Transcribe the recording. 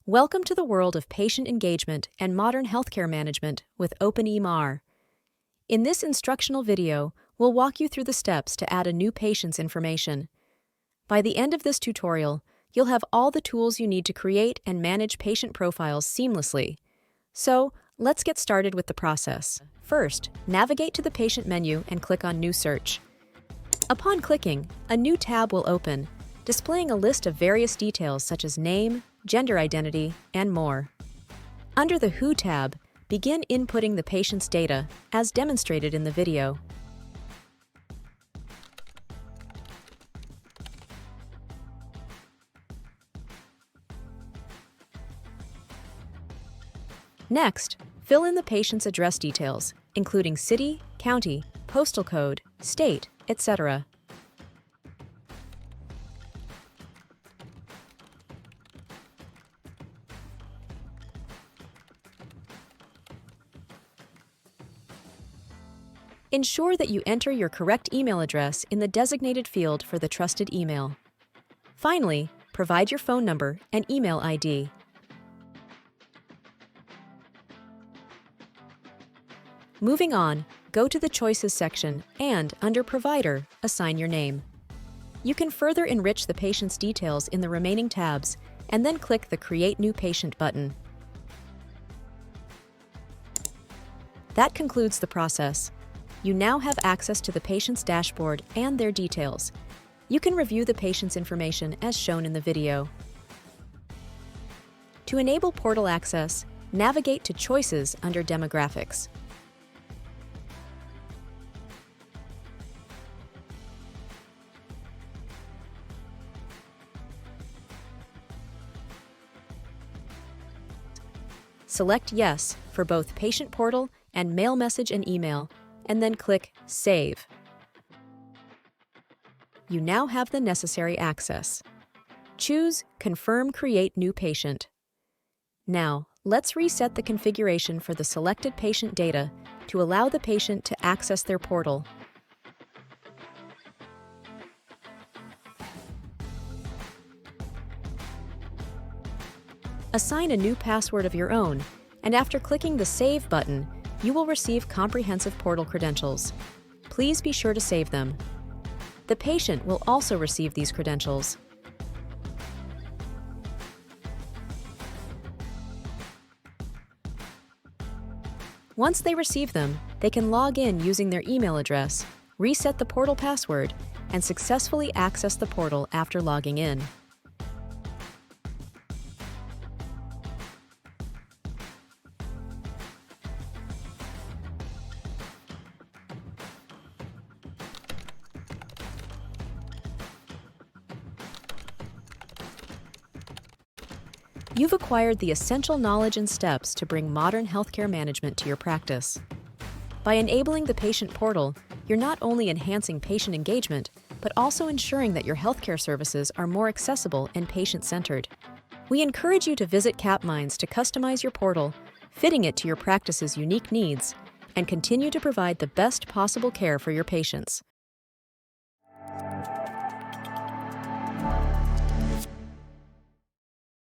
Welcome to the world of patient engagement and modern healthcare management with OpenEMR. In this instructional video, we'll walk you through the steps to add a new patient's information. By the end of this tutorial, you'll have all the tools you need to create and manage patient profiles seamlessly. So, let's get started with the process. First, navigate to the patient menu and click on New Search. Upon clicking, a new tab will open, displaying a list of various details such as name, gender identity, and more. Under the Who tab, begin inputting the patient's data, as demonstrated in the video. Next, fill in the patient's address details, including city, county, postal code, state, etc. Ensure that you enter your correct email address in the designated field for the trusted email. Finally, provide your phone number and email ID. Moving on, go to the Choices section and, under Provider, assign your name. You can further enrich the patient's details in the remaining tabs and then click the Create New Patient button. That concludes the process. You now have access to the patient's dashboard and their details. You can review the patient's information as shown in the video. To enable portal access, navigate to Choices under Demographics. Select Yes for both Patient Portal and Mail Message and Email, and then click Save. You now have the necessary access. Choose Confirm Create New Patient. Now, let's reset the configuration for the selected patient data to allow the patient to access their portal. Assign a new password of your own, and after clicking the Save button, you will receive comprehensive portal credentials. Please be sure to save them. The patient will also receive these credentials. Once they receive them, they can log in using their email address, reset the portal password, and successfully access the portal after logging in. You've acquired the essential knowledge and steps to bring modern healthcare management to your practice. By enabling the patient portal, you're not only enhancing patient engagement, but also ensuring that your healthcare services are more accessible and patient-centered. We encourage you to visit CapMinds to customize your portal, fitting it to your practice's unique needs, and continue to provide the best possible care for your patients.